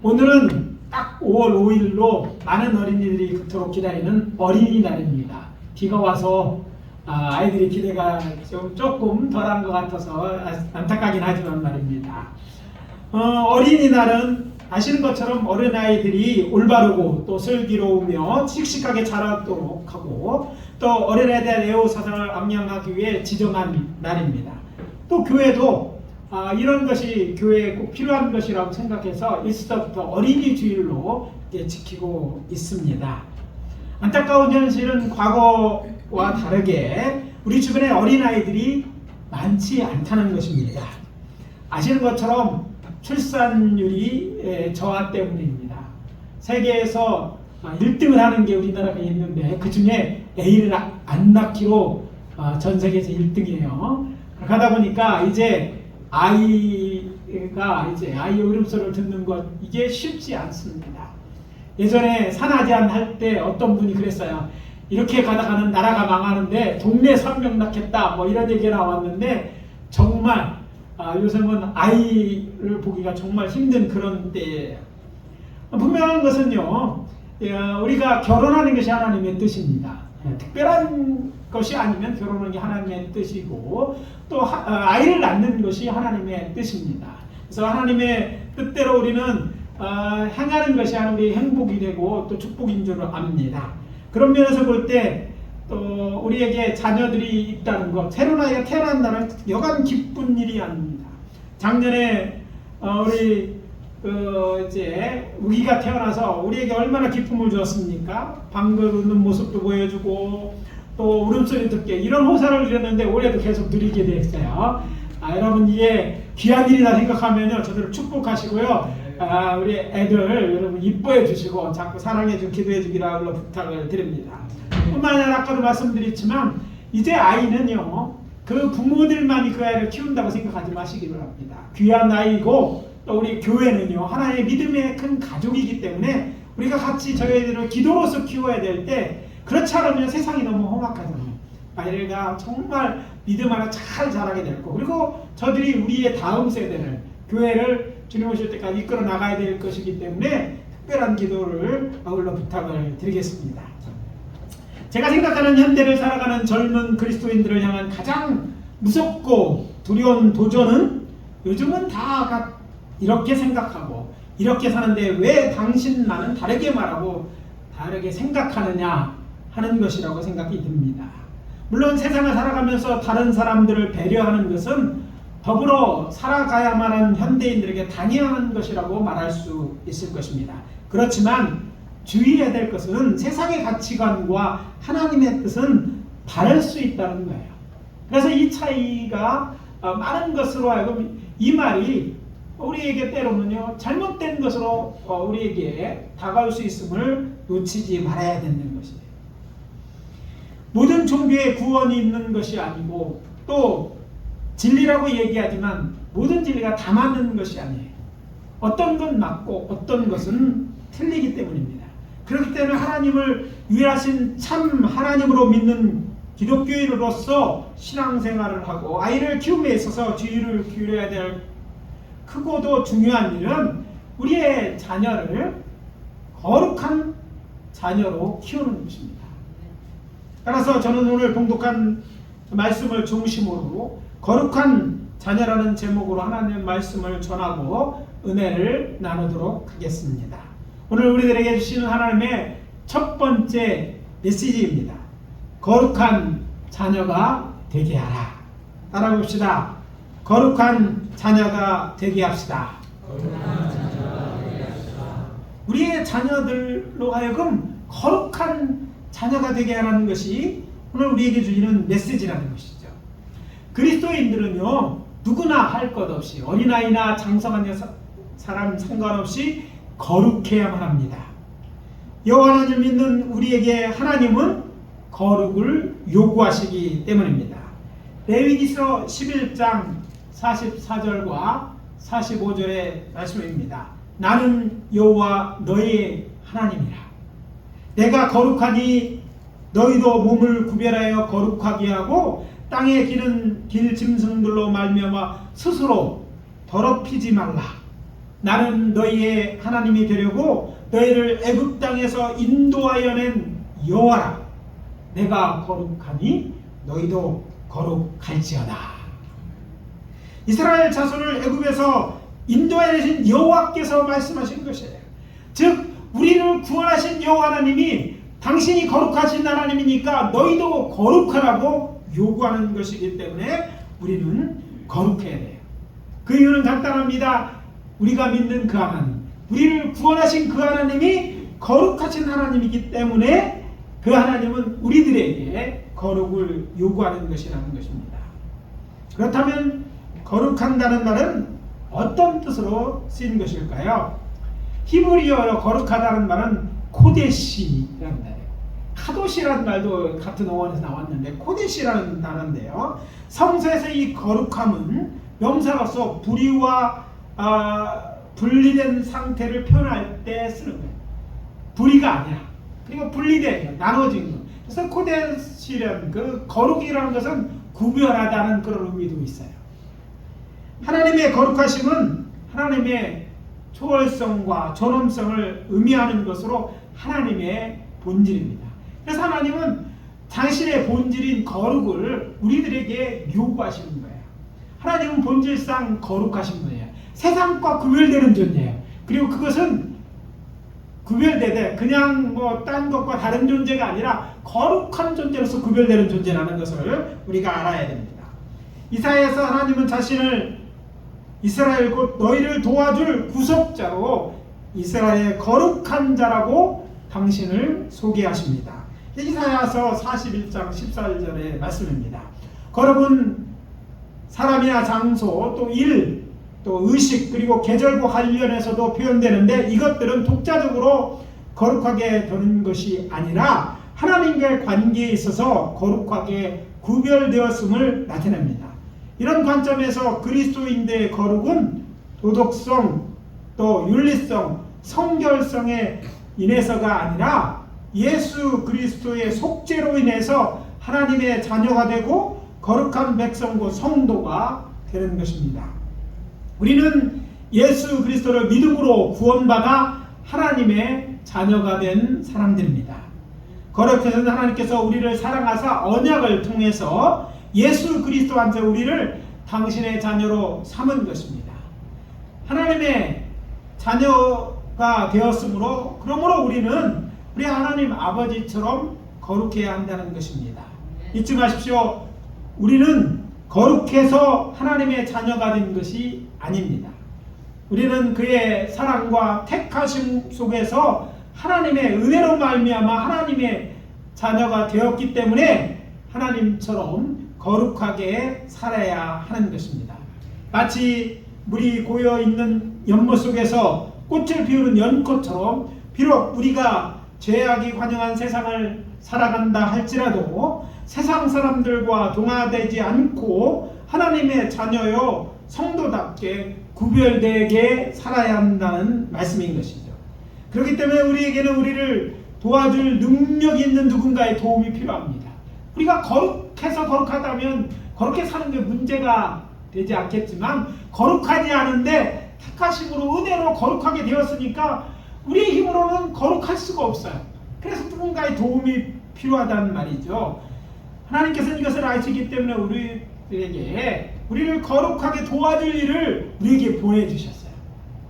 오늘은 딱 5월 5일로 많은 어린이들이 그토록 기다리는 어린이날입니다. 비가 와서 아이들이 기대가 조금 덜한 것 같아서 안타깝긴 하지만 말입니다. 어린이날은 아시는 것처럼 어린아이들이 올바르고 또 슬기로우며 씩씩하게 자라도록 하고 또 어린아이에 대한 애호사상을 암양하기 위해 지정한 날입니다. 또 교회도 이런 것이 교회에 꼭 필요한 것이라고 생각해서 일시부터 어린이 주일로 지키고 있습니다. 안타까운 현실은 과거와 다르게 우리 주변에 어린아이들이 많지 않다는 것입니다. 아시는 것처럼 출산율이 저하 때문입니다. 세계에서 1등을 하는 게 우리나라가 있는데 그 중에 애를 안 낳기로 전 세계에서 1등이에요. 그러다 보니까 이제 아이가 아이의 울음소리를 듣는 것 이게 쉽지 않습니다. 예전에 산하제한 할 때 어떤 분이 그랬어요. 이렇게 가다가는 나라가 망하는데 동네 3명 낳겠다 뭐 이런 얘기가 나왔는데 정말 요즘은 아이를 보기가 정말 힘든 그런 때예요. 분명한 것은요, 우리가 결혼하는 것이 하나님의 뜻입니다. 특별한 것이 아니면 결혼하는 게 하나님의 뜻이고 또 아이를 낳는 것이 하나님의 뜻입니다. 그래서 하나님의 뜻대로 우리는 행하는 것이 하나님의 행복이 되고 또 축복인 줄 압니다. 그런 면에서 볼 때 또 우리에게 자녀들이 있다는 것, 새로운 아이가 태어난다는 여간 기쁜 일이 아닙니다. 작년에 우리 이제 우기가 태어나서 우리에게 얼마나 기쁨을 주었습니까? 방글 웃는 모습도 보여주고 또 울음소리 듣게 이런 호사를 드렸는데 올해도 계속 누리게 됐어요. 여러분 이게 귀한 일이다 생각하면요 저들을 축복하시고요. 우리 애들 여러분 이뻐해 주시고 자꾸 사랑해 주고 기도해 주기라고 부탁을 드립니다. 뿐만 아니라 아까도 말씀드렸지만 이제 아이는요 그 부모들만이 그 아이를 키운다고 생각하지 마시기 바랍니다. 귀한 아이고 또 우리 교회는요 하나님의 믿음의 큰 가족이기 때문에 우리가 같이 저희들을 기도로서 키워야 될 때 그렇지 않으면 세상이 너무 험악하잖아요. 아이가 정말 믿음 하나 잘 자라게 될 거고 그리고 저들이 우리의 다음 세대를 교회를 주님 오실 때까지 이끌어 나가야 될 것이기 때문에 특별한 기도를 아울러 부탁을 드리겠습니다. 제가 생각하는 현대를 살아가는 젊은 그리스도인들을 향한 가장 무섭고 두려운 도전은 요즘은 다 이렇게 생각하고 이렇게 사는데 왜 당신 나는 다르게 말하고 다르게 생각하느냐 하는 것이라고 생각이 듭니다. 물론 세상을 살아가면서 다른 사람들을 배려하는 것은 더불어 살아가야만 하는 현대인들에게 당연한 것이라고 말할 수 있을 것입니다. 그렇지만 주의해야 될 것은 세상의 가치관과 하나님의 뜻은 다를 수 있다는 거예요. 그래서 이 차이가 많은 것으로 하여금 이 말이 우리에게 때로는요 잘못된 것으로 우리에게 다가올 수 있음을 놓치지 말아야 되는 것이에요. 모든 종교에 구원이 있는 것이 아니고 또 진리라고 얘기하지만 모든 진리가 다 맞는 것이 아니에요. 어떤 건 맞고 어떤 것은 틀리기 때문입니다. 그렇기 때문에 하나님을 유일하신 참 하나님으로 믿는 기독교인으로서 신앙생활을 하고 아이를 키움에 있어서 주의를 기울여야 될 크고도 중요한 일은 우리의 자녀를 거룩한 자녀로 키우는 것입니다. 따라서 저는 오늘 봉독한 말씀을 중심으로 거룩한 자녀라는 제목으로 하나님의 말씀을 전하고 은혜를 나누도록 하겠습니다. 오늘 우리들에게 주시는 하나님의 첫 번째 메시지입니다. 거룩한 자녀가 되게 하라. 따라 봅시다. 거룩한 자녀가 되게 합시다. 우리의 자녀들로 하여금 거룩한 자녀가 되게 하라는 것이 오늘 우리에게 주시는 메시지라는 것이죠. 그리스도인들은요 누구나 할 것 없이 어린아이나 장성한 사람 상관없이 거룩해야만 합니다. 여호와 하나님을 믿는 우리에게 하나님은 거룩을 요구하시기 때문입니다. 레위기서 11장 44절과 45절의 말씀입니다. 나는 여호와 너의 하나님이라. 내가 거룩하니 너희도 몸을 구별하여 거룩하게 하고 땅에 기는 길 짐승들로 말미암아 스스로 더럽히지 말라. 나는 너희의 하나님이 되려고 너희를 애굽 땅에서 인도하여 낸 여호와라. 내가 거룩하니 너희도 거룩할지어다. 이스라엘 자손을 애굽에서 인도하여 내신 여호와께서 말씀하신 것이에요. 즉 우리를 구원하신 여호와 하나님이 당신이 거룩하신 하나님이니까 너희도 거룩하라고 요구하는 것이기 때문에 우리는 거룩해야 돼요. 그 이유는 간단합니다. 우리가 믿는 그 하나님, 우리를 구원하신 그 하나님이 거룩하신 하나님이기 때문에 그 하나님은 우리들에게 거룩을 요구하는 것이라는 것입니다. 그렇다면 거룩한다는 말은 어떤 뜻으로 쓰인 것일까요? 히브리어로 거룩하다는 말은 코데시라는 말이에요. 카도시라는 말도 같은 어원에서 나왔는데 코데시라는 단어인데요. 성서에서 이 거룩함은 명사로서 불의와 분리된 상태를 표현할 때 쓰는 거예요. 불의가 아니야. 그리고 분리된, 나눠진 것. 그래서 코데시라는 그 거룩이라는 것은 구별하다는 그런 의미도 있어요. 하나님의 거룩하심은 하나님의 초월성과 존엄성을 의미하는 것으로 하나님의 본질입니다. 그래서 하나님은 당신의 본질인 거룩을 우리들에게 요구하시는 거예요. 하나님은 본질상 거룩하신 분이에요. 세상과 구별되는 존재예요. 그리고 그것은 구별되되 그냥 뭐 딴 것과 다른 존재가 아니라 거룩한 존재로서 구별되는 존재라는 것을 우리가 알아야 됩니다. 이사야에서 하나님은 자신을 이스라엘 곧 너희를 도와줄 구속자로 이스라엘의 거룩한 자라고 당신을 소개하십니다. 이사야서 41장 14절의 말씀입니다. 거룩은 사람이나 장소 또 일, 또 의식 그리고 계절과 관련해서도 표현되는데 이것들은 독자적으로 거룩하게 되는 것이 아니라 하나님과의 관계에 있어서 거룩하게 구별되었음을 나타냅니다. 이런 관점에서 그리스도인들의 거룩은 도덕성, 또 윤리성, 성결성에 인해서가 아니라 예수 그리스도의 속죄로 인해서 하나님의 자녀가 되고 거룩한 백성과 성도가 되는 것입니다. 우리는 예수 그리스도를 믿음으로 구원받아 하나님의 자녀가 된 사람들입니다. 거룩해서 하나님께서 우리를 사랑하사 언약을 통해서 예수 그리스도한테 우리를 당신의 자녀로 삼은 것입니다. 하나님의 자녀가 되었으므로 그러므로 우리는 우리 하나님 아버지처럼 거룩해야 한다는 것입니다. 잊지 마십시오. 우리는 거룩해서 하나님의 자녀가 된 것이 아닙니다. 우리는 그의 사랑과 택하심 속에서 하나님의 은혜로 말미암아 하나님의 자녀가 되었기 때문에 하나님처럼 거룩하게 살아야 하는 것입니다. 마치 물이 고여있는 연못 속에서 꽃을 피우는 연꽃처럼 비록 우리가 죄악이 관영한 세상을 살아간다 할지라도 세상 사람들과 동화되지 않고 하나님의 자녀요 성도답게 구별되게 살아야 한다는 말씀인 것이죠. 그렇기 때문에 우리에게는 우리를 도와줄 능력이 있는 누군가의 도움이 필요합니다. 우리가 거룩해서 거룩하다면 거룩해 사는 게 문제가 되지 않겠지만 거룩하지 않은데 택하심으로 은혜로 거룩하게 되었으니까 우리의 힘으로는 거룩할 수가 없어요. 그래서 누군가의 도움이 필요하다는 말이죠. 하나님께서는 이것을 아시기 때문에 우리에게 우리를 거룩하게 도와줄 일을 우리에게 보내주셨어요.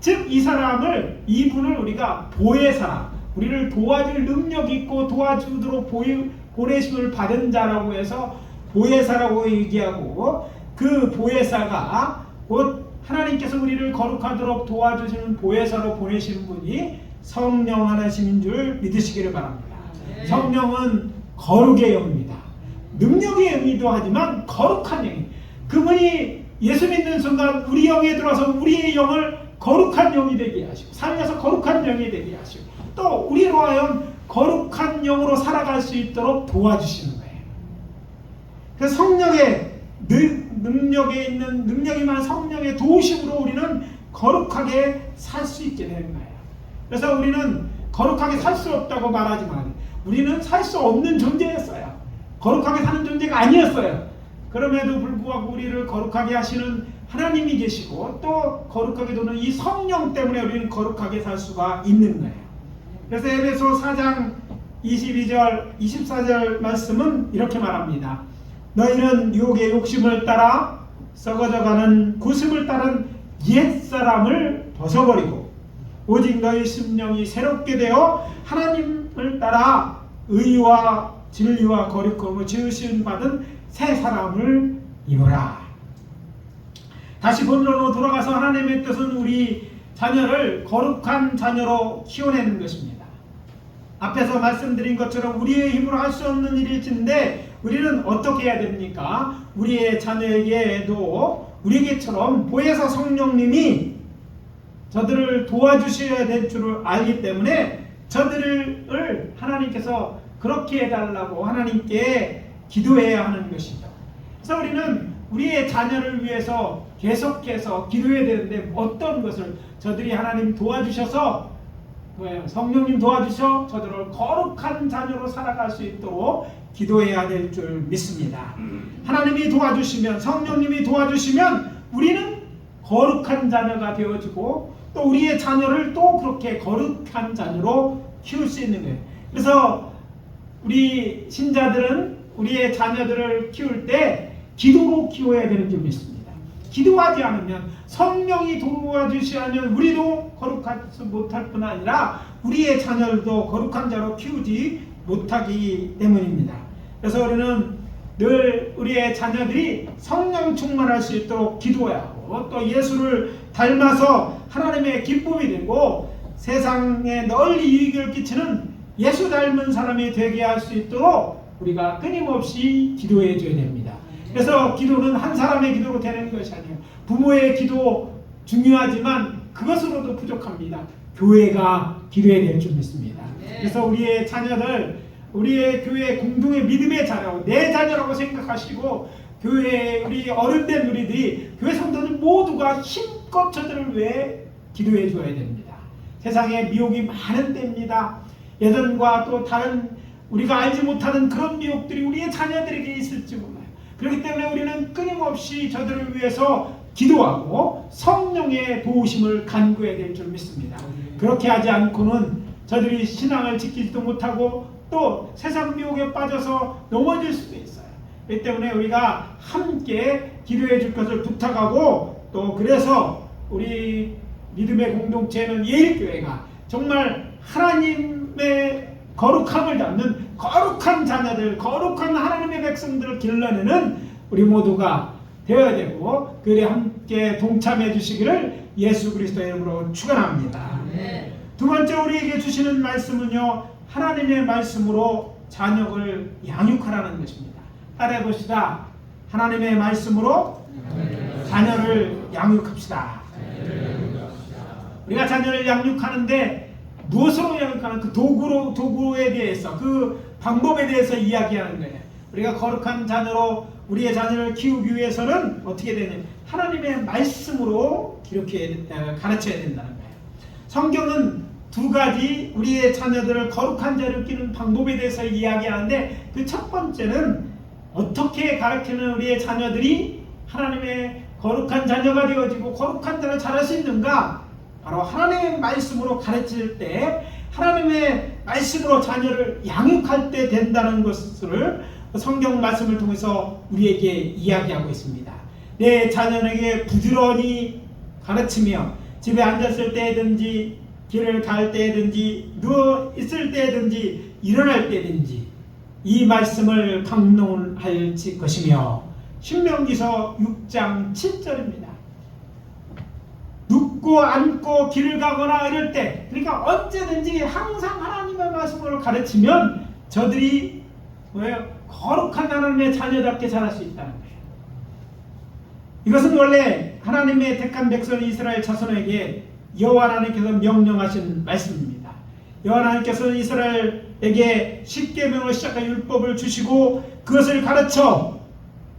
즉 이분을 우리가 보혜사라, 우리를 도와줄 능력 있고 도와주도록 보내심을 받은 자라고 해서 보혜사라고 얘기하고, 그 보혜사가 곧 하나님께서 우리를 거룩하도록 도와주시는 보혜사로 보내시는 분이 성령 하나님인 줄 믿으시기를 바랍니다. 성령은 거룩의 영입니다. 능력의 영이기도 하지만 거룩한 영이, 그분이 예수 믿는 순간 우리 영에 들어와서 우리의 영을 거룩한 영이 되게 하시고 살면서 거룩한 영이 되게 하시고 또 우리로 하여금 거룩한 영으로 살아갈 수 있도록 도와주시는 거예요. 그 성령의 능력에 있는 능력이 많은 성령의 도우심으로 우리는 거룩하게 살 수 있게 되는 거예요. 그래서 우리는 거룩하게 살 수 없다고 말하지만 우리는 살 수 없는 존재였어요. 거룩하게 사는 존재가 아니었어요. 그럼에도 불구하고 우리를 거룩하게 하시는 하나님이 계시고 또 거룩하게 도는 이 성령 때문에 우리는 거룩하게 살 수가 있는 거예요. 그래서 에베소 4장 22절 24절 말씀은 이렇게 말합니다. 너희는 유혹의 욕심을 따라 썩어져가는 구습을 따른 옛사람을 벗어버리고 오직 너희 심령이 새롭게 되어 하나님을 따라 의와 진리와 거룩함을 지으신 받은 새 사람을 입어라. 다시 본론으로 돌아가서 하나님의 뜻은 우리 자녀를 거룩한 자녀로 키워내는 것입니다. 앞에서 말씀드린 것처럼 우리의 힘으로 할 수 없는 일일진데 우리는 어떻게 해야 됩니까? 우리의 자녀에게도 우리에게처럼 보혜사 성령님이 저들을 도와주셔야 될 줄을 알기 때문에 저들을 하나님께서 그렇게 해달라고 하나님께 기도해야 하는 것이죠. 그래서 우리는 우리의 자녀를 위해서 계속해서 기도해야 되는데 어떤 것을 저들이 하나님 도와주셔서 성령님 도와주셔 저들을 거룩한 자녀로 살아갈 수 있도록 기도해야 될 줄 믿습니다. 하나님이 도와주시면 성령님이 도와주시면 우리는 거룩한 자녀가 되어지고 또 우리의 자녀를 또 그렇게 거룩한 자녀로 키울 수 있는 거예요. 그래서 우리 신자들은 우리의 자녀들을 키울 때 기도로 키워야 되는 줄 믿습니다. 기도하지 않으면 성령이 도와주시 않으면 우리도 거룩하지 못할 뿐 아니라 우리의 자녀들도 거룩한 자로 키우지 못하기 때문입니다. 그래서 우리는 늘 우리의 자녀들이 성령 충만할 수 있도록 기도해야 하고 또 예수를 닮아서 하나님의 기쁨이 되고 세상에 널리 유익을 끼치는 예수 닮은 사람이 되게 할 수 있도록 우리가 끊임없이 기도해 줘야 됩니다. 그래서 기도는 한 사람의 기도로 되는 것이 아니에요. 부모의 기도 중요하지만 그것으로도 부족합니다. 교회가 기도해야 될 줄 믿습니다. 그래서 우리의 자녀들, 우리의 교회 공동의 믿음의 자녀, 내 자녀라고 생각하시고 교회에 우리 어른된 우리들이 교회 성도들 모두가 힘껏 저들을 위해 기도해 줘야 됩니다. 세상에 미혹이 많은 때입니다. 예전과 또 다른 우리가 알지 못하는 그런 미혹들이 우리의 자녀들에게 있을지 몰라요. 그렇기 때문에 우리는 끊임없이 저들을 위해서 기도하고 성령의 도우심을 간구해야 될 줄 믿습니다. 그렇게 하지 않고는 저들이 신앙을 지키지도 못하고 또 세상 미혹에 빠져서 넘어질 수도 있어요. 그렇기 때문에 우리가 함께 기도해 줄 것을 부탁하고 또 그래서 우리 믿음의 공동체는 예일교회가 정말 하나님의 거룩함을 담는 거룩한 자녀들, 거룩한 하나님의 백성들을 길러내는 우리 모두가 되어야 되고 그에 함께 동참해 주시기를 예수 그리스도의 이름으로 축원합니다. 두 번째 우리에게 주시는 말씀은요, 하나님의 말씀으로 자녀를 양육하라는 것입니다. 따라해 봅시다. 하나님의 말씀으로 자녀를 양육합시다. 우리가 자녀를 양육하는데 무엇으로 양육하는 그 도구에 대해서 그 방법에 대해서 이야기하는 거예요. 우리가 거룩한 자녀로 우리의 자녀를 키우기 위해서는 어떻게 되냐면 하나님의 말씀으로 이렇게 가르쳐야 된다는 거예요. 성경은 두 가지 우리의 자녀들을 거룩한 자를 키우는 방법에 대해서 이야기하는데 그 첫 번째는 어떻게 가르치는 우리의 자녀들이 하나님의 거룩한 자녀가 되어지고 거룩한 자를 자랄 수 있는가? 바로 하나님의 말씀으로 가르칠 때 하나님의 말씀으로 자녀를 양육할 때 된다는 것을 성경 말씀을 통해서 우리에게 이야기하고 있습니다. 내 자녀에게 부지런히 가르치며 집에 앉았을 때든지 길을 갈 때든지 누워 있을 때든지 일어날 때든지 이 말씀을 강론할 것이며 신명기서 6장 7절입니다. 눕고 앉고 길을 가거나 이럴 때 그러니까 언제든지 항상 하나님의 말씀을 가르치면 저들이 거룩한 하나님의 자녀답게 자랄 수 있다는 거예요. 이것은 원래 하나님의 택한 백성 이스라엘 자손에게 여호와 하나님께서 명령하신 말씀입니다. 여호와 하나님께서는 이스라엘에게 십계명을 시작한 율법을 주시고 그것을 가르쳐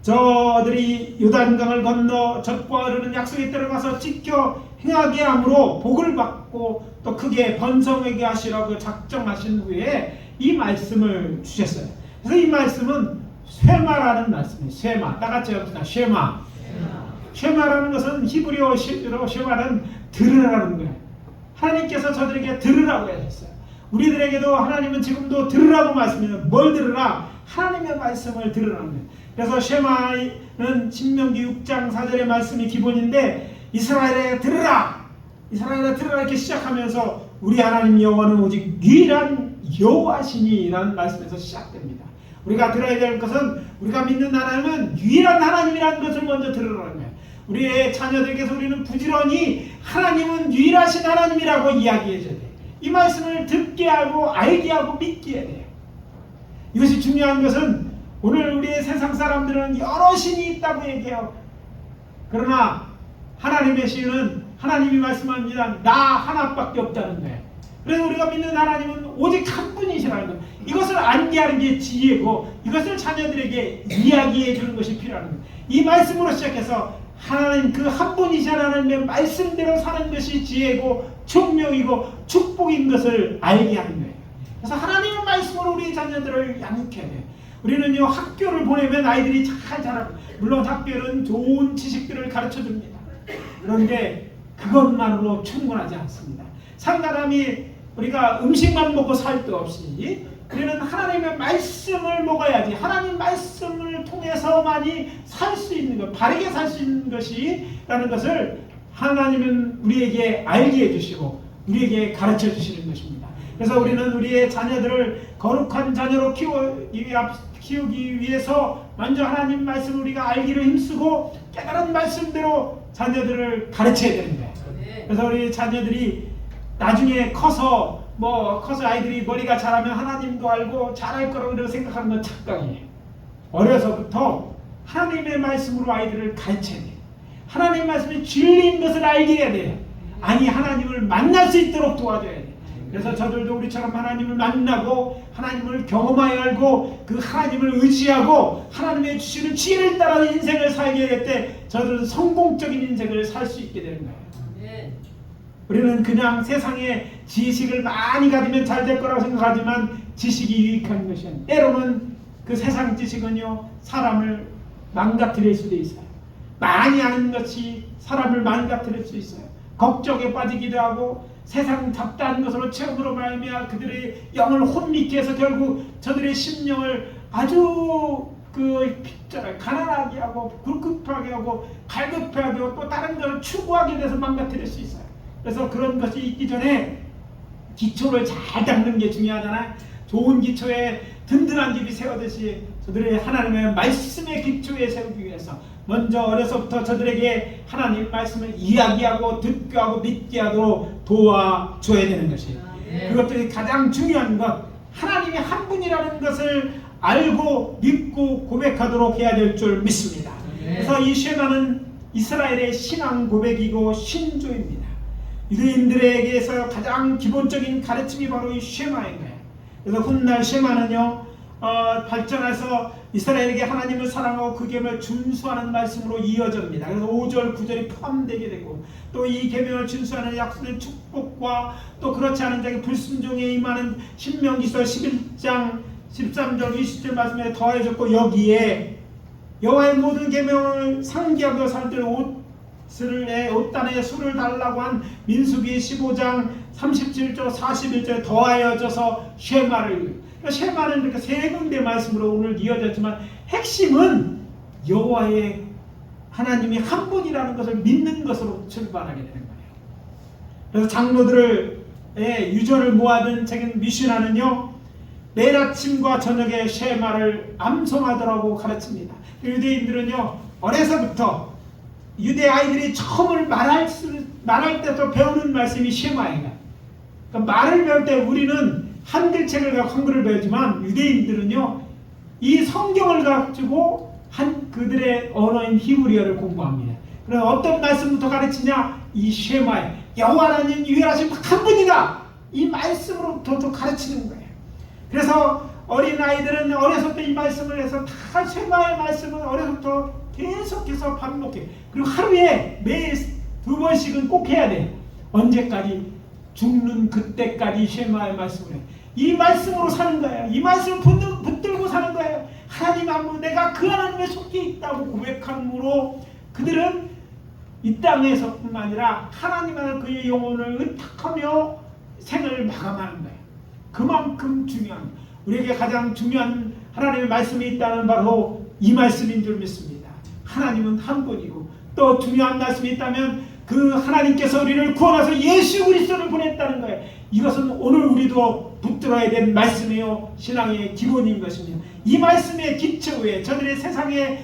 저들이 요단강을 건너 젖과 흐르는 약속의 땅에 가서 지켜 행하게 함으로 복을 받고 또 크게 번성하게 하시라고 작정하신 후에 이 말씀을 주셨어요. 그래서 이 말씀은 쉐마라는 말씀이에요. 쉐마. 다 같이 합시다. 쉐마. 쉐마라는 것은 히브리어 실제로 쉐마는 들으라는 거예요. 하나님께서 저들에게 들으라고 하셨어요. 우리들에게도 하나님은 지금도 들으라고 말씀해요. 뭘 들으라? 하나님의 말씀을 들으라는 거예요. 그래서 쉐마는 신명기 6장 4절의 말씀이 기본인데 이스라엘에 들으라! 이스라엘에 들으라 이렇게 시작하면서 우리 하나님 여호와는 오직 유일한 여호와시니라는 말씀에서 시작됩니다. 우리가 들어야 될 것은 우리가 믿는 하나님은 유일한 하나님이라는 것을 먼저 들으라는 거예요. 우리의 자녀들에게서 우리는 부지런히 하나님은 유일하신 하나님이라고 이야기해줘야 돼요. 이 말씀을 듣게 하고 알게 하고 믿게 해야 돼요. 이것이 중요한 것은 오늘 우리의 세상 사람들은 여러 신이 있다고 얘기해요. 그러나 하나님의 신은 하나님이 말씀합니다. 나 하나밖에 없다는 거예요. 그래서 우리가 믿는 하나님은 오직 한 분이시라는 거예요. 이것을 알게 하는 게 지혜고 이것을 자녀들에게 이야기해 주는 것이 필요한 거예요. 이 말씀으로 시작해서 하나님 그 한 분이신 하나님의 말씀대로 사는 것이 지혜고 총명이고 축복인 것을 알게 하는 거예요. 그래서 하나님의 말씀으로 우리 자녀들을 양육해야 돼요. 우리는요 학교를 보내면 아이들이 잘 자라고 물론 학교는 좋은 지식들을 가르쳐 줍니다. 그런데 그것만으로 충분하지 않습니다. 산 사람이 우리가 음식만 먹고 살 데 없이 우리는 하나님의 말씀을 먹어야지 하나님 말씀을 통해서만이 살 수 있는 것, 바르게 살 수 있는 것이라는 것을 하나님은 우리에게 알게 해주시고 우리에게 가르쳐 주시는 것입니다. 그래서 우리는 우리의 자녀들을 거룩한 자녀로 키우기 위해서 먼저 하나님 말씀을 우리가 알기를 힘쓰고 깨달은 말씀대로 자녀들을 가르쳐야 되는 거예요. 그래서 우리 자녀들이 나중에 커서 아이들이 머리가 자라면 하나님도 알고 잘할 거라고 생각하는 건 착각이에요. 어려서부터 하나님의 말씀으로 아이들을 가르쳐야 돼요. 하나님 말씀이 진리인 것을 알게 해야 돼요. 아니 하나님을 만날 수 있도록 도와줘야 돼요. 그래서 저들도 우리처럼 하나님을 만나고 하나님을 경험하여 알고 그 하나님을 의지하고 하나님의 주시는 지혜를 따라 인생을 살게 될 때 저들은 성공적인 인생을 살 수 있게 되는 거예요. 우리는 그냥 세상에 지식을 많이 가지면 잘 될 거라고 생각하지만 지식이 유익한 것이 아니에요. 때로는 그 세상 지식은요 사람을 망가뜨릴 수도 있어요. 많이 아는 것이 사람을 망가뜨릴 수 있어요. 걱정에 빠지기도 하고 세상 잡다한 것으로 체험으로 말미암아 그들의 영을 혼미케 해서 결국 저들의 심령을 아주 가난하게 하고 굴급하게 하고 갈급하게 하고 또 다른 것을 추구하게 돼서 망가뜨릴 수 있어요. 그래서 그런 것이 있기 전에 기초를 잘 닦는 게 중요하잖아요. 좋은 기초에 든든한 집이 세우듯이 저들의 하나님의 말씀의 기초에 세우기 위해서 먼저 어려서부터 저들에게 하나님 말씀을 이야기하고 듣게 하고 믿게 하도록 도와줘야 되는 것이에요. 그것들이 가장 중요한 것, 하나님이 한 분이라는 것을 알고 믿고 고백하도록 해야 될 줄 믿습니다. 그래서 이 쉐마는 이스라엘의 신앙 고백이고 신조입니다. 유대인들에게서 가장 기본적인 가르침이 바로 이 쉐마인 거예요. 그래서 훗날 쉐마는요 발전해서 이스라엘에게 하나님을 사랑하고 그 계명을 준수하는 말씀으로 이어집니다. 그래서 5절 9절이 포함되게 되고 또 이 계명을 준수하는 약속된 축복과 또 그렇지 않은 자에게 불순종에 임하는 신명기서 11장 13절 20절 말씀에 더해졌고 여기에 여호와의 모든 계명을 상기하고 살 때 옷단에 술을 달라고 한 민수기 15장 37절 41절에 더하여져서 쉐마를 쉐마는 이렇게 세 군데 말씀으로 오늘 이어졌지만 핵심은 여호와의 하나님이 한 분이라는 것을 믿는 것으로 출발하게 되는 거예요. 그래서 장로들의 유전을 모아둔 책인 미슈나는요 매일 아침과 저녁에 쉐마를 암송하더라고 가르칩니다. 유대인들은요 어려서부터 유대 아이들이 처음을 말할 때도 배우는 말씀이 쉐마예요. 그러니까 말을 배울 때 우리는 한글책을 가지고 한글을 배우지만 유대인들은요 이 성경을 가지고 그들의 언어인 히브리어를 공부합니다. 그래서 어떤 말씀부터 가르치냐? 이 쉐마에 여호와 하나님 유일하신 한 분이다. 이 말씀으로부터 가르치는 거예요. 그래서 어린 아이들은 어려서부터 이 말씀을 해서 다 쉐마의 말씀을 어려서부터 계속해서 반복해. 그리고 하루에 매일 2번씩은 꼭 해야 돼. 언제까지? 죽는 그때까지 쉐마의 말씀을 해. 이 말씀으로 사는 거예요. 이 말씀을 붙들고 사는 거예요. 하나님 한 분, 내가 그 하나님의 속에 있다고 고백함으로 그들은 이 땅에서뿐만 아니라 하나님을 그의 영혼을 의탁하며 생을 마감하는 거예요. 그만큼 중요한, 우리에게 가장 중요한 하나님의 말씀이 있다는 바로 이 말씀인 줄 믿습니다. 하나님은 한 분이고 또 중요한 말씀이 있다면 그 하나님께서 우리를 구원하셔서 예수 그리스도를 보냈다는 거예요. 이것은 오늘 우리도 붙들어야 될 말씀이요 신앙의 기본인 것입니다. 이 말씀의 기초에 저들의 세상의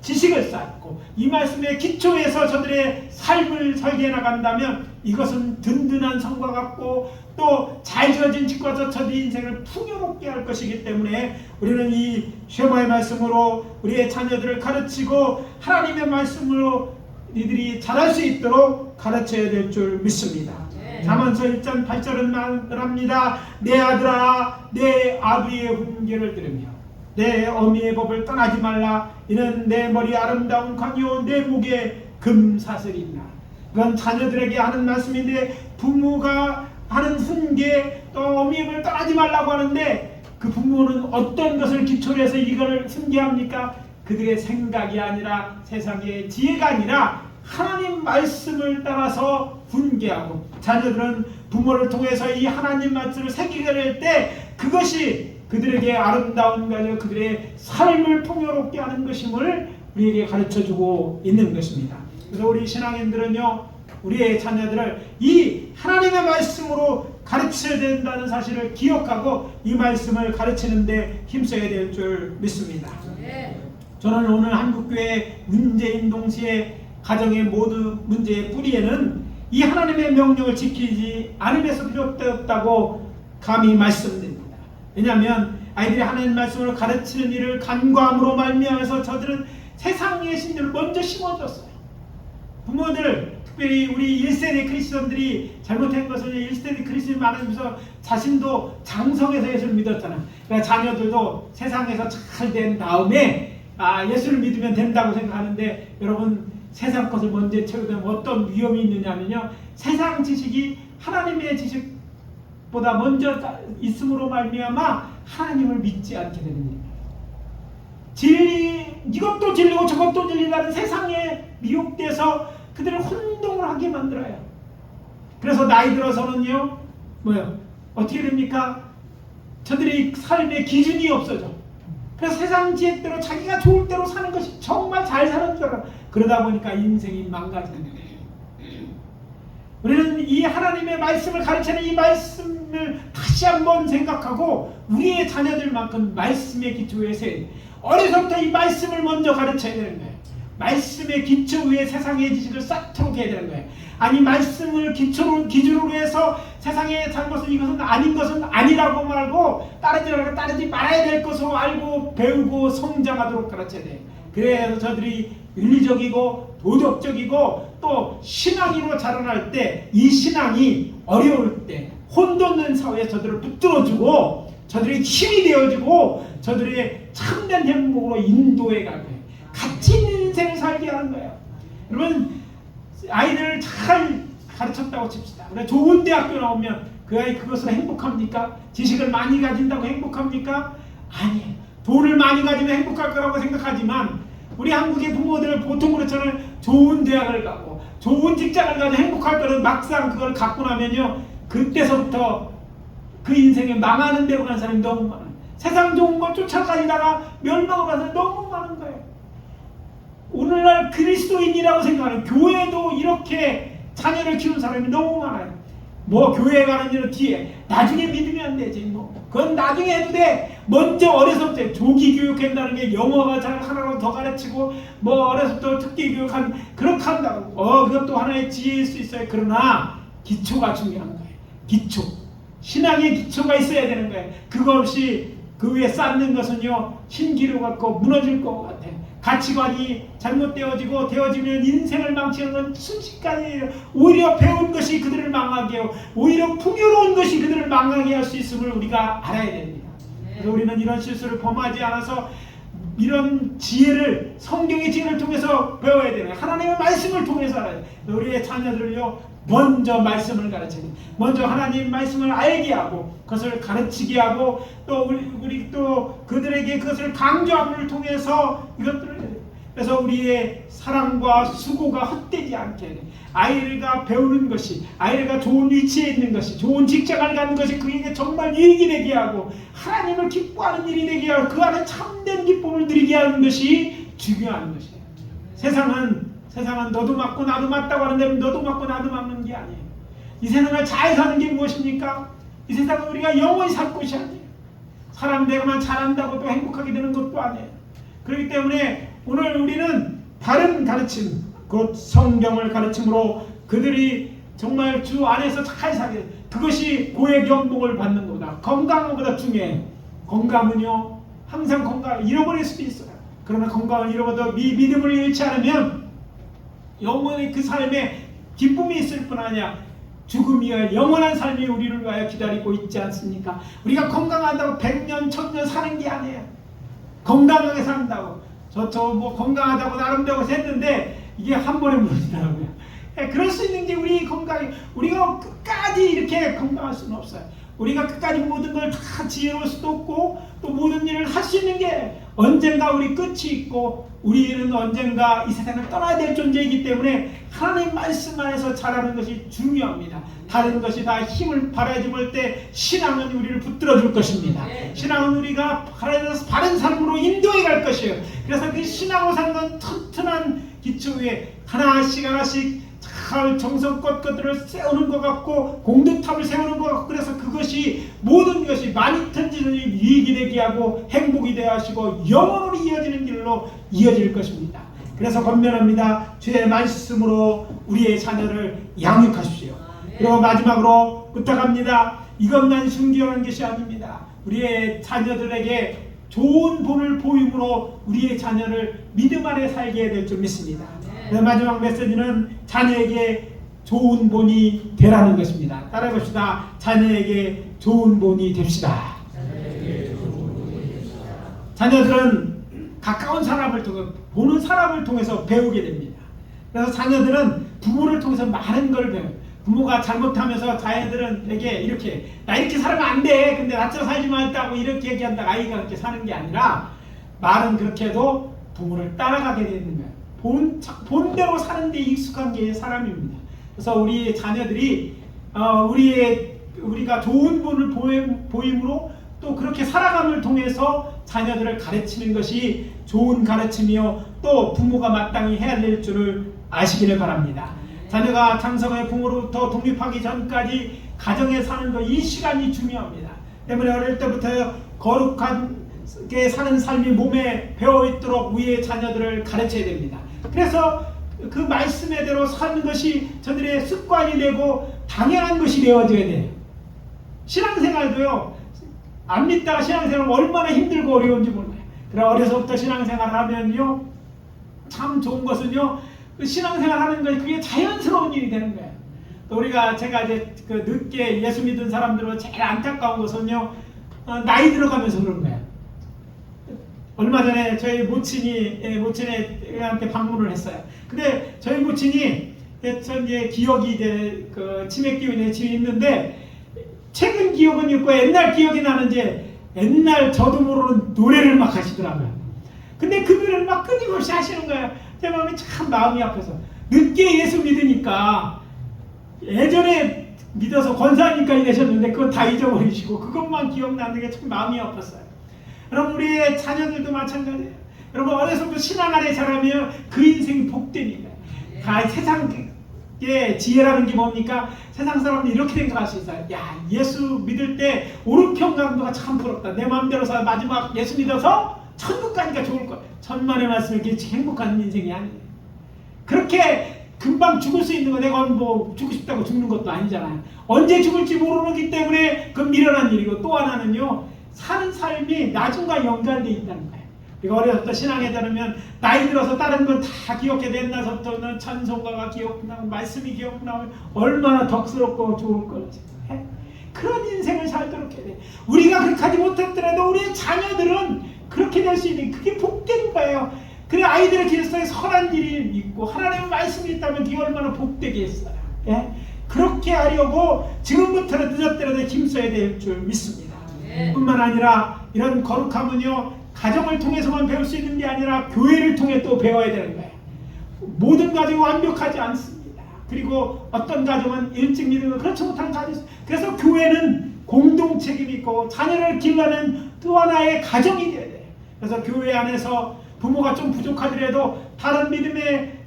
지식을 쌓고 이 말씀의 기초에서 저들의 삶을 설계해 나간다면 이것은 든든한 성과 같고 또 잘 지어진 집과서 저들의 인생을 풍요롭게 할 것이기 때문에 우리는 이 쉐마의 말씀으로 우리의 자녀들을 가르치고 하나님의 말씀으로 이들이 잘할 수 있도록 가르쳐야 될 줄 믿습니다. 잠언서 1장 8절은 말합니다. 내 아들아 내 아비의 훈계를 들으며 내 어미의 법을 떠나지 말라. 이는 내 머리 아름다운 관이요 내 목에 금사슬이나. 이건 자녀들에게 하는 말씀인데 부모가 하는 훈계 또 어미의 법을 떠나지 말라고 하는데 그 부모는 어떤 것을 기초로 해서 이걸 훈계합니까? 그들의 생각이 아니라 세상의 지혜가 아니라 하나님 말씀을 따라서 훈계하고 자녀들은 부모를 통해서 이 하나님 말씀을 새기게 될 때 그것이 그들에게 아름다운 것이요 그들의 삶을 풍요롭게 하는 것임을 우리에게 가르쳐주고 있는 것입니다. 그래서 우리 신앙인들은요 우리의 자녀들을 이 하나님의 말씀으로 가르쳐야 된다는 사실을 기억하고 이 말씀을 가르치는 데 힘써야 될 줄 믿습니다. 저는 오늘 한국교회 문재인 동시에 가정의 모든 문제의 뿌리에는 이 하나님의 명령을 지키지 않음에서 비롯되었다고 감히 말씀드립니다. 왜냐하면 아이들이 하나님 말씀을 가르치는 일을 간과함으로 말미암아서 저들은 세상의 신들을 먼저 심어줬어요. 부모들 특별히 우리 1세대 크리스천들이 잘못한 것은 1세대 크리스천이 많으면서 자신도 장성해서 예수를 믿었잖아요. 그러니까 자녀들도 세상에서 잘 된 다음에 예수를 믿으면 된다고 생각하는데 여러분 세상 것을 먼저 채우게 되면 어떤 위험이 있느냐면요 세상 지식이 하나님의 지식보다 먼저 있음으로 말미암아 하나님을 믿지 않게 되는 일입니다. 진리 이것도 진리고 저것도 진리라는 세상에 미혹돼서 그들을 혼동을 하게 만들어요. 그래서 나이 들어서는요 어떻게 됩니까? 저들의 삶의 기준이 없어져. 그래서 세상 지혜대로 자기가 좋을 대로 사는 것이 정말 잘 사는 줄 알아. 그러다 보니까 인생이 망가지는 거예요. 우리는 이 하나님의 말씀을 가르치는 이 말씀을 다시 한번 생각하고 우리의 자녀들만큼 말씀의 기초에 어려서부터 이 말씀을 먼저 가르쳐야 되는 거예요. 말씀의 기초 위에 세상의 지식을 쌓도록 해야 되는 거예요. 아니 말씀을 기준으로 해서 세상의 잘못은 이것은 아닌 것은 아니라고 말고 따르지 말아야 될 것으로 알고 배우고 성장하도록 가르쳐야 돼요. 그래서 저들이 윤리적이고 도덕적이고 또 신앙으로 자라날 때 이 신앙이 어려울 때 혼돈된 사회에 저들을 붙들어주고 저들의 힘이 되어주고 저들의 참된 행복으로 인도해 갈 거예요. 가치 있는 인생을 살게 하는 거예요. 여러분 아이들을 잘 가르쳤다고 칩시다. 그래 좋은 대학교 나오면 그 아이 그것으로 행복합니까? 지식을 많이 가진다고 행복합니까? 아니에요. 돈을 많이 가지면 행복할 거라고 생각하지만 우리 한국의 부모들은 보통 그렇잖아요. 좋은 대학을 가고 좋은 직장을 가지고 행복할 거는 막상 그걸 갖고 나면요 그때서부터 그 인생에 망하는 대로 가는 사람이 너무 많아요. 세상 좋은 것 쫓아다니다가 멸망을 가는 사람이 너무 많은 거예요. 오늘날 그리스도인이라고 생각하는 교회도 이렇게 자녀를 키우는 사람이 너무 많아요. 교회 가는 일은 뒤에 나중에 믿으면 안 되지 그건 나중에 해도 돼. 먼저 어려서부터 조기 교육한다는 게 영어가 잘 하나로 더 가르치고 어려서부터 특기 교육한 그렇게 한다고 그것도 하나의 지혜일 수 있어요. 그러나 기초가 중요한 거예요. 기초 신앙의 기초가 있어야 되는 거예요. 그거 없이 그 위에 쌓는 것은요 신기루 같고 무너질 것 같아요. 가치관이 되어지면 인생을 망치는 건 순식간에 오히려 배운 것이 그들을 망하게 하고 오히려 풍요로운 것이 그들을 망하게 할 수 있음을 우리가 알아야 됩니다. 그래서 우리는 이런 실수를 범하지 않아서 이런 지혜를 성경의 지혜를 통해서 배워야 되는 하나님의 말씀을 통해서 알아야 돼요. 우리의 자녀들을요 먼저 말씀을 가르쳐야 돼요. 먼저 하나님 말씀을 알게 하고 그것을 가르치게 하고 또 우리 또 그들에게 그것을 강조함을 통해서 이것들을 그래서 우리의 사랑과 수고가 헛되지 않게 아이가 배우는 것이, 아이가 좋은 위치에 있는 것이, 좋은 직장을 갖는 것이 그에게 정말 유익이 되게 하고 하나님을 기뻐하는 일이 되게 하고 그 안에 참된 기쁨을 누리게 하는 것이 중요한 것이에요. 세상은 너도 맞고 나도 맞다고 하는데 너도 맞고 나도 맞는 게 아니에요. 이 세상을 잘 사는 게 무엇입니까? 이 세상은 우리가 영원히 살 곳이 아니에요. 사람 되고만 잘한다고 또 행복하게 되는 것도 아니에요. 그렇기 때문에 오늘 우리는 바른 가르침, 곧 성경을 가르침으로 그들이 정말 주 안에서 잘 살게, 그것이 고의 경복을 받는 것보다, 건강한 것보다 중요해. 건강은요 항상 건강을 잃어버릴 수도 있어요. 그러나 건강을 잃어버려도 믿음을 잃지 않으면 영원히 그 삶에 기쁨이 있을 뿐 아니라 죽음이야 영원한 삶이 우리를 위하여 기다리고 있지 않습니까? 우리가 건강하다고 100년, 1000년 사는 게 아니에요. 건강하게 산다고. 저 뭐 건강하다고 나름대로 했는데 이게 한 번에 무너지더라고요. 그럴 수 있는 게 우리 건강이, 우리가 끝까지 이렇게 건강할 수는 없어요. 우리가 끝까지 모든 걸 다 지혜로울 수도 없고 또 모든 일을 할 수 있는 게 언젠가 우리 끝이 있고 우리는 언젠가 이 세상을 떠나야 될 존재이기 때문에 하나님 말씀 안에서 자라는 것이 중요합니다. 다른 것이 다 힘을 발휘해줄 때 신앙은 우리를 붙들어 줄 것입니다. 신앙은 우리가 바른 삶으로 인도해 갈 것이에요. 그래서 그 신앙으로 사는 건 튼튼한 기초 위에 하나씩 잘 정성껏 것들을 세우는 것 같고 공두탑을 세우는 것 같고, 그래서 그것이 모든 것이 많이 던지는 유익이 되게 하고 행복이 되어 하시고 영원으로 이어지는 길로 이어질 것입니다. 그래서 권면합니다. 주의 말씀으로 우리의 자녀를 양육하십시오. 그리고 마지막으로 부탁합니다. 이것만 순기하는 것이 아닙니다. 우리의 자녀들에게 좋은 본을 보임으로 우리의 자녀를 믿음 안에 살게 될 줄 믿습니다. 그래서 마지막 메시지는 자녀에게 좋은 본이 되라는 것입니다. 따라해봅시다. 자녀에게 좋은 본이 됩시다. 자녀들은 가까운 사람을 통해, 보는 사람을 통해서 배우게 됩니다. 그래서 자녀들은 부모를 통해서 많은 걸 배워요. 부모가 잘못하면서 자녀들은 되게 이렇게 나 이렇게 살면 안 돼, 근데 나처럼 살지 말자고 이렇게 얘기한다 아이가 그렇게 사는 게 아니라, 말은 그렇게 해도 부모를 따라가게 되는 거예요. 본대로 사는 데 익숙한 게 사람입니다. 그래서 우리 자녀들이 우리가 좋은 본을 보임으로 또 그렇게 살아감을 통해서 자녀들을 가르치는 것이 좋은 가르침이요 또 부모가 마땅히 해야 될 줄을 아시기를 바랍니다. 자녀가 장성의 부모로부터 독립하기 전까지 가정에 사는 것, 이 시간이 중요합니다. 때문에 어릴 때부터 거룩하게 사는 삶이 몸에 배어있도록 우리의 자녀들을 가르쳐야 됩니다. 그래서 그 말씀대로 사는 것이 저들의 습관이 되고 당연한 것이 되어져야 돼요. 신앙생활도요, 안 믿다가 신앙생활 얼마나 힘들고 어려운지 몰라요. 그러나 어려서부터 신앙생활을 하면요, 참 좋은 것은요, 그 신앙생활 하는 거 그게 자연스러운 일이 되는 거예요. 또 제가 이제 그 늦게 예수 믿은 사람들은 제일 안타까운 것은요, 나이 들어가면서 그런 거예요. 얼마 전에 저희 모친한테 방문을 했어요. 근데 저희 모친이 이제 기억이 이제 그 치매 기운이 있는데 최근 기억은 있고 옛날 기억이 나는지 옛날 저도 모르는 노래를 막 하시더라고요. 근데 그 노래를 막 끊임없이 하시는 거예요. 제 마음이 참 마음이 아파서, 늦게 예수 믿으니까 예전에 믿어서 권사님까지 되셨는데 그건 다 잊어버리시고 그것만 기억나는 게 참 마음이 아팠어요. 여러분, 우리의 자녀들도 마찬가지예요. 여러분, 어려서부터 신앙 안에 자라면 그 인생이 복됩니다. 세상의 지혜라는 게 뭡니까? 세상 사람들이 이렇게 생각할 수 있어요. 야, 예수 믿을 때 오른편 강도가 참 부럽다. 내 마음대로 살 마지막 예수 믿어서 천국 가니까 좋을 거야. 천만의 말씀을 이렇게 행복한 인생이 아니에요. 그렇게 금방 죽을 수 있는 거, 내가 뭐 죽고 싶다고 죽는 것도 아니잖아요. 언제 죽을지 모르기 때문에 그건 미련한 일이고, 또 하나는요, 사는 삶이 나중과 연관되어 있다는 거예요. 우리가 어려서부터 신앙에 따르면 나이 들어서 다른 건 다 기억해. 옛날서부터는 찬송가가 기억나고 말씀이 기억나면 얼마나 덕스럽고 좋을 거지. 그런 인생을 살도록 해야 돼. 우리가 그렇게 하지 못했더라도 우리의 자녀들은 그렇게 될 수 있는, 그게 복된 거예요. 그래, 아이들의 길속에 선한 일이 있고 하나님의 말씀이 있다면 그게 얼마나 복되겠어요. 예? 그렇게 하려고 지금부터는 늦었더라도 힘써야 될 줄 믿습니다. 뿐만 아니라 이런 거룩함은요, 가정을 통해서만 배울 수 있는 게 아니라 교회를 통해 또 배워야 되는 거예요. 모든 가정이 완벽하지 않습니다. 그리고 어떤 가정은 일찍 믿는 그렇지 못한 가정이 있어요. 그래서 교회는 공동 책임이 있고 자녀를 길러낸 또 하나의 가정이 되어야 돼요. 그래서 교회 안에서 부모가 좀 부족하더라도 다른 믿음의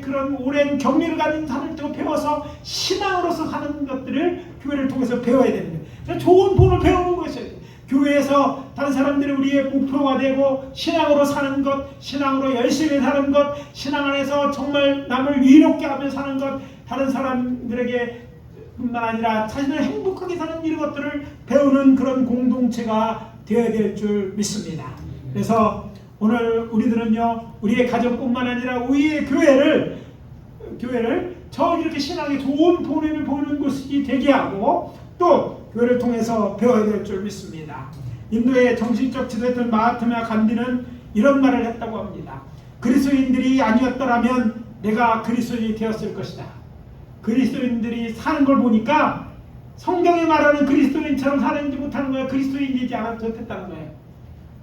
그런 오랜 경륜을 가진 사람들도 배워서 신앙으로서 하는 것들을 교회를 통해서 배워야 되는 거예요. 그래서 좋은 본을 배우는 것이에요. 교회에서 다른 사람들이 우리의 목표가 되고 신앙으로 사는 것, 신앙으로 열심히 사는 것, 신앙 안에서 정말 남을 위롭게 하며 사는 것, 다른 사람들에게 뿐만 아니라 자신을 행복하게 사는 이런 것들을 배우는 그런 공동체가 되어야 될 줄 믿습니다. 그래서 오늘 우리들은요, 우리의 가정뿐만 아니라 우리의 교회를 저 이렇게 신앙의 좋은 본을 보이는 곳이 되게 하고 또 교회를 통해서 배워야 될 줄 믿습니다. 인도의 정신적 지도했던 마하트마 간디는 이런 말을 했다고 합니다. 그리스도인들이 아니었더라면 내가 그리스도인이 되었을 것이다. 그리스도인들이 사는 걸 보니까 성경에 말하는 그리스도인처럼 살지 못하는 거예요. 그리스도인이지 않았다는 거예요.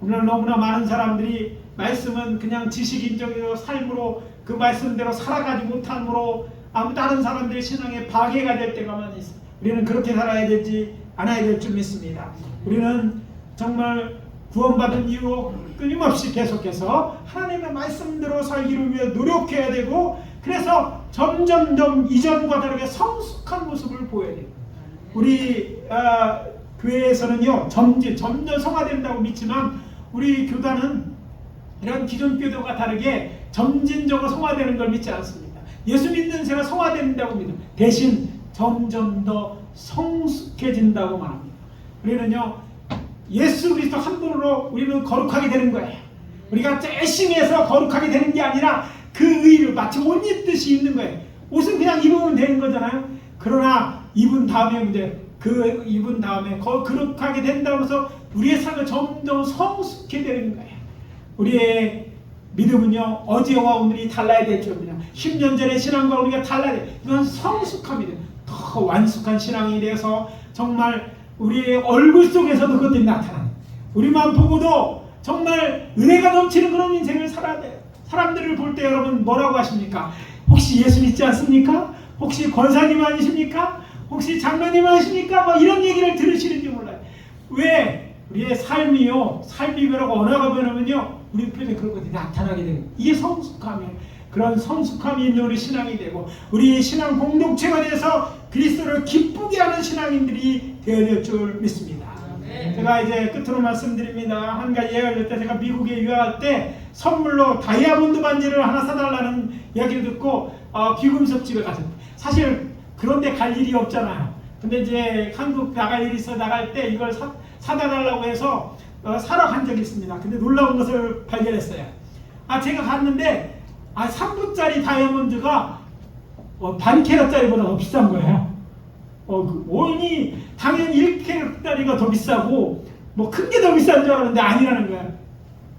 오늘 너무나 많은 사람들이 말씀은 그냥 지식인적인 삶으로 그 말씀대로 살아가지 못함으로 아무 다른 사람들의 신앙에 파괴가 될 때가 많이 있어요. 우리는 그렇게 살아야 되지 않아야 될 줄 믿습니다. 우리는 정말 구원받은 이후 끊임없이 계속해서 하나님의 말씀대로 살기를 위해 노력해야 되고 그래서 점점점 이전과 다르게 성숙한 모습을 보여야 돼요. 우리 교회에서는요 점점 성화된다고 믿지만 우리 교단은 이런 기존 교도가 다르게 점진적으로 성화되는 걸 믿지 않습니다. 예수 믿는 새가 성화된다고 믿어요. 대신 점점 더 성숙해진다고 말합니다. 우리는요 예수 그리스도 한 분으로 우리는 거룩하게 되는 거예요. 우리가 열심히 해서 거룩하게 되는 게 아니라 그 의를 마치 옷 입듯이 입는 거예요. 옷은 그냥 입으면 되는 거잖아요. 그러나 입은 다음에 문제 그 입은 다음에 거룩하게 된다고 해서 우리의 삶을 점점 성숙해 되는 거예요. 우리의 믿음은요 어제와 오늘이 달라야 될 줄입니다. 10년 전의 신앙과 우리가 달라야 돼요. 이건 성숙함이 돼요. 더 완숙한 신앙이 돼서 정말 우리의 얼굴 속에서도 그것들이 나타나요. 우리만 보고도 정말 은혜가 넘치는 그런 인생을 살아야 돼요. 사람들을 볼 때 여러분 뭐라고 하십니까? 혹시 예수 믿지 않습니까? 혹시 권사님 아니십니까? 혹시 장로님 아니십니까? 뭐 이런 얘기를 들으시는지 몰라요. 왜? 우리의 삶이 변하고 언어가 변하면요 우리 편에 그런 것들이 나타나게 되는 거예요. 이게 성숙함이에요. 그런 성숙함이 있는 우리 신앙이 되고 우리의 신앙 공동체가 돼서 그리스도를 기쁘게 하는 신앙인들이 되어야 될 줄 믿습니다. 제가 이제 끝으로 말씀드립니다. 한 가지 예언할 때 제가 미국에 유학할 때 선물로 다이아몬드 반지를 하나 사달라는 이야기를 듣고 귀금속 집에 갔어요. 사실 그런데 갈 일이 없잖아요. 근데 이제 한국 나갈 일이 있어 나갈 때 이걸 사다 달라고 해서 사러 간 적이 있습니다. 근데 놀라운 것을 발견했어요. 제가 갔는데 3불짜리 다이아몬드가 반 캐럿짜리보다 더 비싼 거예요. 원이 당연히 1캐럿짜리가 더 비싸고 뭐 큰 게 더 비싼 줄 알았는데 아니라는 거예요.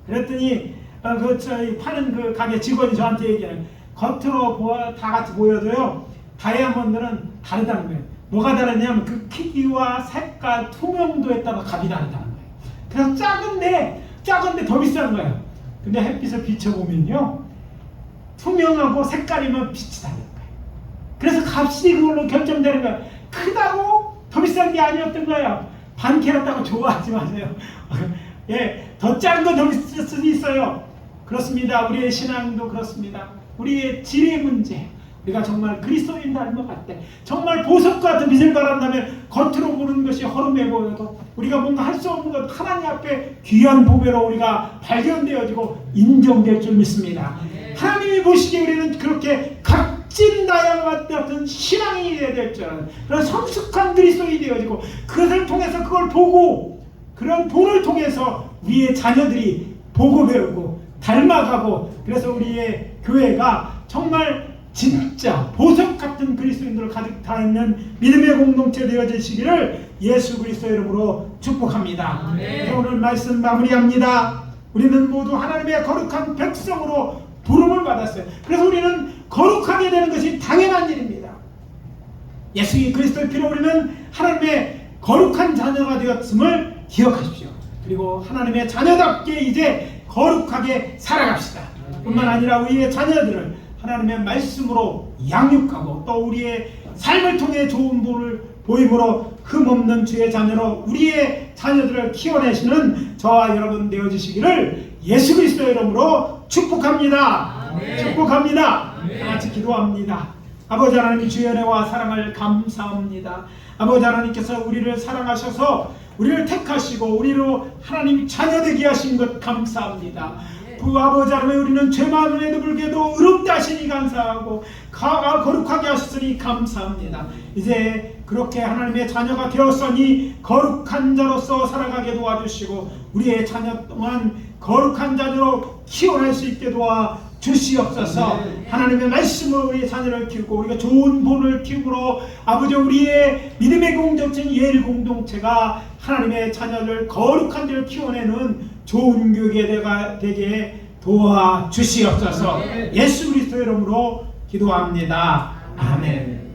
그랬더니 파는 그 가게 직원이 저한테 얘기해요. 겉으로 다 같이 보여도요 다이아몬드는 다르다는 거예요. 뭐가 다르냐면 그 크기와 색깔, 투명도에 따라 값이 다르다는 거예요. 그래서 작은데 더 비싼 거예요. 근데 햇빛을 비춰보면요 투명하고 색깔이면 빛이 다른 거예요. 그래서 값이 그걸로 결정되는 거예요. 크다고 더 비싼 게 아니었던 거예요. 반 캐럿다고 좋아하지 마세요. 예, 더 작은 거 더 비쌀 수도 있어요. 그렇습니다. 우리의 신앙도 그렇습니다. 우리의 질의 문제. 우리가 정말 그리스도인 닮아갈 때 정말 보석 같은 빛을 발한다면 겉으로 보는 것이 허름해 보여도 우리가 뭔가 할 수 없는 것 하나님 앞에 귀한 보배로 우리가 발견되어지고 인정될 줄 믿습니다. 하나님이 보시기에 우리는 그렇게 값진 다이아몬드 같은 신앙이 되어야 될 줄 알아요. 그런 성숙한 그리스도인이 되어지고 그것을 통해서 그걸 보고 그런 본을 통해서 우리의 자녀들이 보고 배우고 닮아가고 그래서 우리의 교회가 정말 진짜 보석 같은 그리스도인들을 가득 다 있는 믿음의 공동체 되어지시기를 예수 그리스도 이름으로 축복합니다. 오늘 말씀 마무리합니다. 우리는 모두 하나님의 거룩한 백성으로 부름을 받았어요. 그래서 우리는 거룩하게 되는 것이 당연한 일입니다. 예수 그리스도의 피로 우리는 하나님의 거룩한 자녀가 되었음을 기억하십시오. 그리고 하나님의 자녀답게 이제 거룩하게 살아갑시다. 뿐만 아니라 우리의 자녀들을 하나님의 말씀으로 양육하고 또 우리의 삶을 통해 좋은 본을 보임으로 흠없는 주의 자녀로 우리의 자녀들을 키워내시는 저와 여러분 되어주시기를 예수 그리스도의 이름으로 축복합니다. 축복합니다. 다 같이 기도합니다. 아버지 하나님, 주의 은혜와 사랑을 감사합니다. 아버지 하나님께서 우리를 사랑하셔서 우리를 택하시고 우리로 하나님 자녀 되게 하신 것 감사합니다. 그 아버지 하나님, 우리는 죄 많음에도 불구하고 의롭다 하시니 감사하고 거룩하게 하셨으니 감사합니다. 이제 그렇게 하나님의 자녀가 되었으니 거룩한 자로서 살아가게 도와주시고 우리의 자녀 동안 거룩한 자녀로 키워낼 수 있게 도와주시옵소서. 하나님의 말씀으로 우리의 자녀를 키우고 우리가 좋은 본을 키우므로 아버지 우리의 믿음의 공동체인 예일 공동체가 하나님의 자녀를 거룩한 자를 키워내는 좋은 교육에 되게 도와주시옵소서. 예수 그리스도의 이름으로 기도합니다. 아멘.